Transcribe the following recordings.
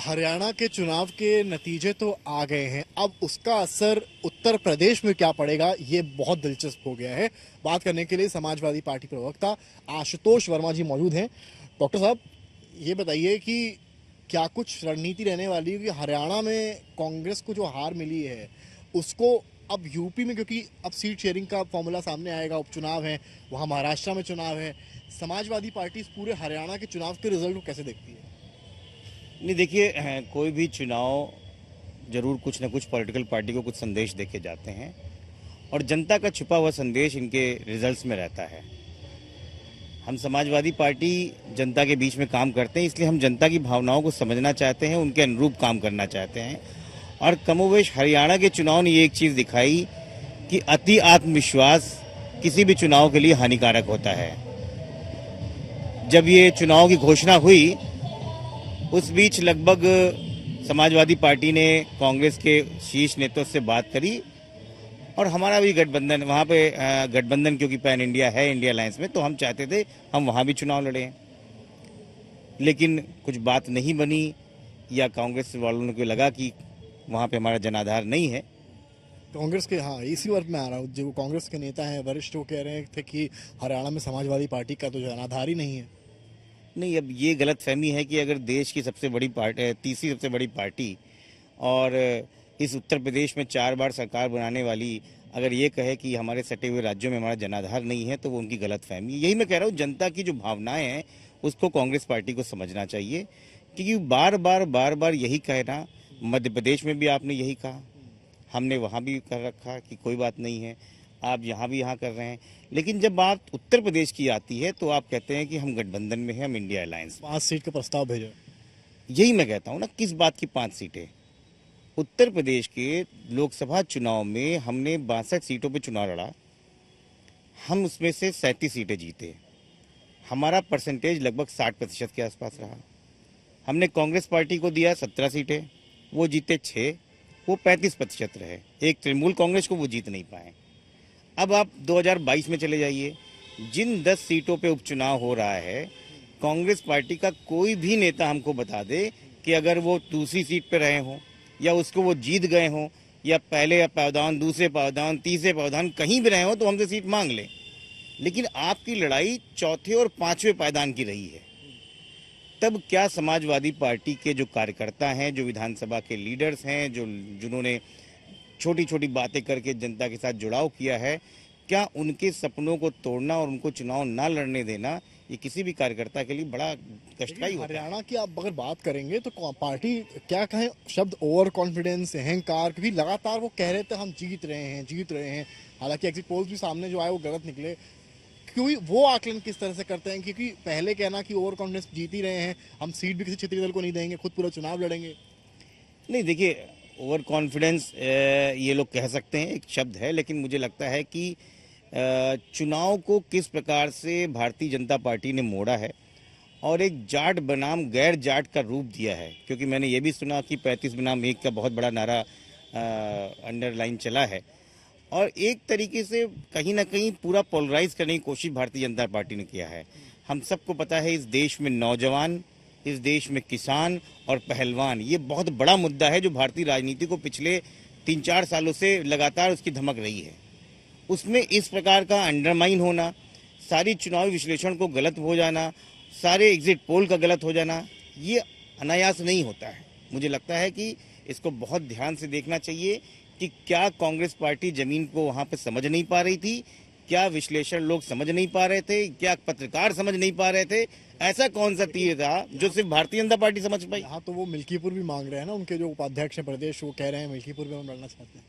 हरियाणा के चुनाव के नतीजे तो आ गए हैं। अब उसका असर उत्तर प्रदेश में क्या पड़ेगा, ये बहुत दिलचस्प हो गया है। बात करने के लिए समाजवादी पार्टी प्रवक्ता आशुतोष वर्मा जी मौजूद हैं। डॉक्टर साहब, ये बताइए कि क्या कुछ रणनीति रहने वाली है कि हरियाणा में कांग्रेस को जो हार मिली है उसको अब यूपी में, क्योंकि अब सीट शेयरिंग का फॉर्मूला सामने आएगा, उपचुनाव है, वहाँ महाराष्ट्र में चुनाव है, समाजवादी पार्टी इस पूरे हरियाणा के चुनाव के रिजल्ट को कैसे देखती है? नहीं, देखिए, कोई भी चुनाव जरूर कुछ ना कुछ पॉलिटिकल पार्टी को कुछ संदेश देके जाते हैं और जनता का छुपा हुआ संदेश इनके रिजल्ट्स में रहता है। हम समाजवादी पार्टी जनता के बीच में काम करते हैं, इसलिए हम जनता की भावनाओं को समझना चाहते हैं, उनके अनुरूप काम करना चाहते हैं। और कमोवेश हरियाणा के चुनाव ने ये एक चीज़ दिखाई कि अति आत्मविश्वास किसी भी चुनाव के लिए हानिकारक होता है। जब ये चुनाव की घोषणा हुई उस बीच लगभग समाजवादी पार्टी ने कांग्रेस के शीर्ष नेतृत्व से बात करी और हमारा भी गठबंधन वहाँ पे गठबंधन, क्योंकि पैन इंडिया है इंडिया अलायंस में, तो हम चाहते थे हम वहाँ भी चुनाव लड़ें, लेकिन कुछ बात नहीं बनी या कांग्रेस वालों को लगा कि वहाँ पे हमारा जनाधार नहीं है। कांग्रेस के, हाँ, इसी वर्ग में आ रहा हूँ। जो कांग्रेस के नेता हैं वरिष्ठ, वो कह रहे थे कि हरियाणा में समाजवादी पार्टी का तो जनाधार ही नहीं है। नहीं, अब ये गलत फहमी है कि अगर देश की सबसे बड़ी पार्टी, तीसरी सबसे बड़ी पार्टी और इस उत्तर प्रदेश में 4 बार सरकार बनाने वाली अगर ये कहे कि हमारे सटे हुए राज्यों में हमारा जनाधार नहीं है, तो वो उनकी गलत फहमी। यही मैं कह रहा हूँ, जनता की जो भावनाएं हैं उसको कांग्रेस पार्टी को समझना चाहिए, क्योंकि बार बार यही कहना, मध्य प्रदेश में भी आपने यही कहा, हमने वहाँ भी कर रखा कि कोई बात नहीं है, आप यहाँ भी यहाँ कर रहे हैं, लेकिन जब बात उत्तर प्रदेश की आती है तो आप कहते हैं कि हम गठबंधन में हैं, हम इंडिया अलायंस। 5 सीट का प्रस्ताव भेजा। यही मैं कहता हूँ ना, किस बात की 5 सीटें? उत्तर प्रदेश के लोकसभा चुनाव में हमने 62 सीटों पे चुनाव लड़ा, हम उसमें से 37 सीटें जीते, हमारा परसेंटेज लगभग 60% के आसपास रहा। हमने कांग्रेस पार्टी को दिया 17 सीटें, वो जीते 6, वो 35% रहे। एक तृणमूल कांग्रेस को वो जीत नहीं पाए। अब आप 2022 में चले जाइए, जिन 10 सीटों पे उपचुनाव हो रहा है, कांग्रेस पार्टी का कोई भी नेता हमको बता दे कि अगर वो दूसरी सीट पे रहे हों या उसको वो जीत गए हों या पहले पावदान, दूसरे पावदान, तीसरे पावदान कहीं भी रहे हों तो हमसे सीट मांग लें। लेकिन आपकी लड़ाई चौथे और 5वें पायदान की रही है। तब क्या समाजवादी पार्टी के जो कार्यकर्ता हैं, जो विधानसभा के लीडर्स हैं, जिन्होंने छोटी छोटी बातें करके जनता के साथ जुड़ाव किया है, क्या उनके सपनों को तोड़ना और उनको चुनाव ना लड़ने देना ये किसी भी कार्यकर्ता के लिए बड़ा कष्टदायी होता है। हरियाणा की आप अगर बात करेंगे तो पार्टी, क्या कहें, शब्द ओवर कॉन्फिडेंस, अहंकार, क्योंकि लगातार वो कह रहे थे हम जीत रहे हैं। हालांकि एग्जिट पोल्स भी सामने जो आए वो गलत निकले। क्योंकि वो आकलन किस तरह से करते हैं, क्योंकि पहले कहना कि ओवर कॉन्फिडेंस, जीत ही रहे हैं, हम सीट भी किसी क्षेत्रीय दल को नहीं देंगे, खुद पूरा चुनाव लड़ेंगे। नहीं, देखिए, ओवर कॉन्फिडेंस ये लोग कह सकते हैं, एक शब्द है, लेकिन मुझे लगता है कि चुनाव को किस प्रकार से भारतीय जनता पार्टी ने मोड़ा है और एक जाट बनाम गैर जाट का रूप दिया है। क्योंकि मैंने ये भी सुना कि 35 बनाम 1 का बहुत बड़ा नारा अंडरलाइन चला है और एक तरीके से कहीं ना कहीं पूरा पोलराइज करने की कोशिश भारतीय जनता पार्टी ने किया है। हम सबको पता है, इस देश में नौजवान, इस देश में किसान और पहलवान, ये बहुत बड़ा मुद्दा है जो भारतीय राजनीति को पिछले 3-4 सालों से लगातार उसकी धमक रही है। उसमें इस प्रकार का अंडरमाइन होना, सारी चुनावी विश्लेषण को गलत हो जाना, सारे एग्जिट पोल का गलत हो जाना, ये अनायास नहीं होता है। मुझे लगता है कि इसको बहुत ध्यान से देखना चाहिए कि क्या कांग्रेस पार्टी जमीन को वहाँ पे समझ नहीं पा रही थी, क्या विश्लेषण लोग समझ नहीं पा रहे थे, क्या पत्रकार समझ नहीं पा रहे थे, ऐसा कौन सा तीर था जो सिर्फ भारतीय जनता पार्टी समझ पाई। हाँ, तो वो मिल्कीपुर भी मांग रहे हैं ना, उनके जो उपाध्यक्ष हैं प्रदेश, वो कह रहे हैं मिल्कीपुर में हम लड़ना चाहते हैं।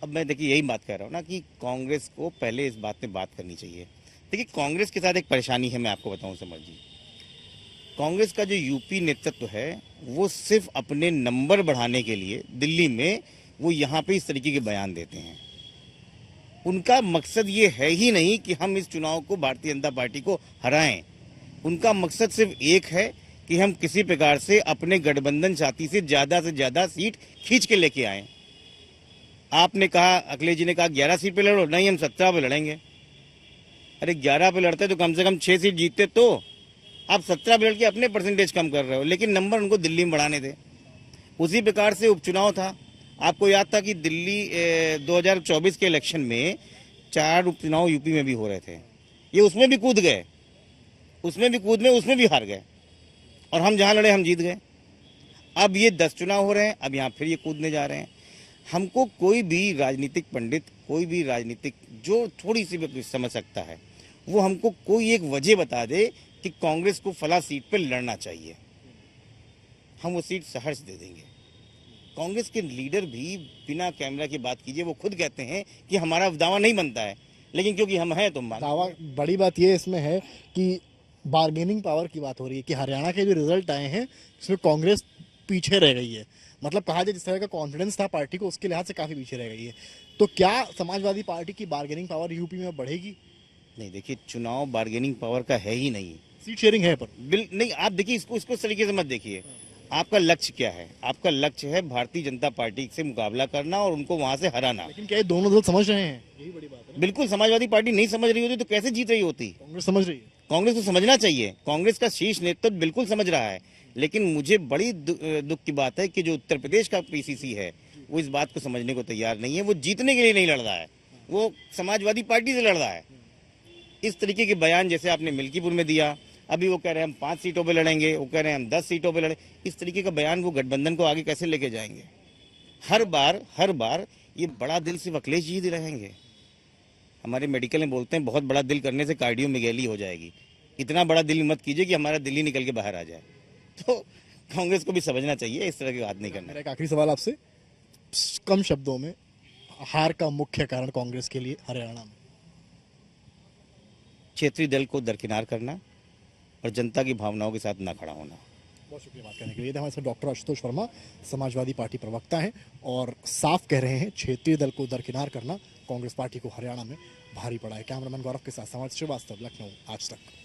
अब मैं देखिए यही बात कह रहा हूँ ना कि कांग्रेस को पहले इस बात पे बात करनी चाहिए। देखिए, कांग्रेस के साथ एक परेशानी है, मैं आपको बताऊं समझ जी। कांग्रेस का जो यूपी नेतृत्व है वो सिर्फ अपने नंबर बढ़ाने के लिए दिल्ली में वो यहाँ पे इस तरीके के बयान देते हैं। उनका मकसद ये है ही नहीं कि हम इस चुनाव को भारतीय जनता पार्टी को हराएं। उनका मकसद सिर्फ एक है कि हम किसी प्रकार से अपने गठबंधन साथी से ज़्यादा सीट खींच के लेके आएं। आपने कहा, अखिलेश जी ने कहा 11 सीट पे लड़ो, नहीं हम 17 पे लड़ेंगे। अरे 11 पे लड़ते तो कम से कम 6 सीट जीतते तो। आप 17 बिगड़ के अपने परसेंटेज कम कर रहे हो, लेकिन नंबर उनको दिल्ली में बढ़ाने थे। उसी प्रकार से उपचुनाव था, आपको याद था कि दिल्ली 2024 के इलेक्शन में 4 उपचुनाव यूपी में भी हो रहे थे, ये उसमें भी कूद गए, उसमें भी हार गए, और हम जहां लड़े हम जीत गए। अब ये 10 चुनाव हो रहे हैं, अब यहाँ फिर ये कूदने जा रहे हैं। हमको कोई भी राजनीतिक पंडित, कोई भी राजनीतिक जो थोड़ी सी भी समझ सकता है, वो हमको कोई एक वजह बता दे कि कांग्रेस को फला सीट पर लड़ना चाहिए, हम वो सीट सहर्ष दे देंगे। कांग्रेस के लीडर भी बिना कैमरा की बात कीजिए, वो खुद कहते हैं कि हमारा दावा नहीं बनता है, लेकिन क्योंकि हम हैं तो दावा। बड़ी बात ये इसमें है कि बार्गेनिंग पावर की बात हो रही है कि हरियाणा के जो रिजल्ट आए हैं उसमें कांग्रेस पीछे रह गई है। मतलब कहा जाए जिस तरह का कॉन्फिडेंस था पार्टी को, उसके लिहाज से काफी पीछे रह गई है। तो क्या समाजवादी पार्टी की बार्गेनिंग पावर यूपी में बढ़ेगी? नहीं, देखिए, चुनाव बार्गेनिंग पावर का है ही नहीं, सीट शेयरिंग है पर नहीं। आप देखिए, इसको इस तरीके से मत देखिए। आपका लक्ष्य क्या है? आपका लक्ष्य है भारतीय जनता पार्टी से मुकाबला करना और उनको वहां से हराना। लेकिन क्या ये दोनों दल समझ रहे हैं? यही बड़ी बात है। बिल्कुल, समाजवादी पार्टी नहीं समझ रही होती तो कैसे जीत रही होती? कांग्रेस समझ रही है। कांग्रेस को समझना चाहिए, कांग्रेस का शीर्ष नेतृत्व बिल्कुल समझ रहा है, लेकिन मुझे बड़ी दुख की बात है कि जो उत्तर प्रदेश का पीसीसी है वो इस बात को समझने को तैयार नहीं है। वो जीतने के लिए नहीं लड़ रहा है, वो समाजवादी पार्टी से लड़ रहा है। इस तरीके के बयान जैसे आपने मिल्कीपुर में दिया, अभी वो कह रहे हैं हम 5 सीटों पे लड़ेंगे, वो कह रहे हैं हम 10 सीटों पे लड़े। इस तरीके का बयान वो गठबंधन को आगे कैसे लेके जाएंगे? हर बार ये बड़ा दिल सिर्फ अखिलेश जी ही रहेंगे। हमारे मेडिकल में बोलते हैं बहुत बड़ा दिल करने से कार्डियोमिगैली हो जाएगी। इतना बड़ा दिल मत कीजिए कि हमारा दिल ही निकल के बाहर आ जाए। तो कांग्रेस को भी समझना चाहिए, इस तरह की बात नहीं करना। मेरा एक आखिरी सवाल आपसे, कम शब्दों में, हार का मुख्य कारण कांग्रेस के लिए हरियाणा में? क्षेत्रीय दल को दरकिनार करना और जनता की भावनाओं के साथ ना खड़ा होना। बहुत शुक्रिया बात करने के लिए। हमारे साथ डॉक्टर आशुतोष वर्मा समाजवादी पार्टी प्रवक्ता हैं और साफ कह रहे हैं क्षेत्रीय दल को दरकिनार करना कांग्रेस पार्टी को हरियाणा में भारी पड़ा है। कैमरामैन गौरव के साथ समाज श्रीवास्तव, लखनऊ, आज तक।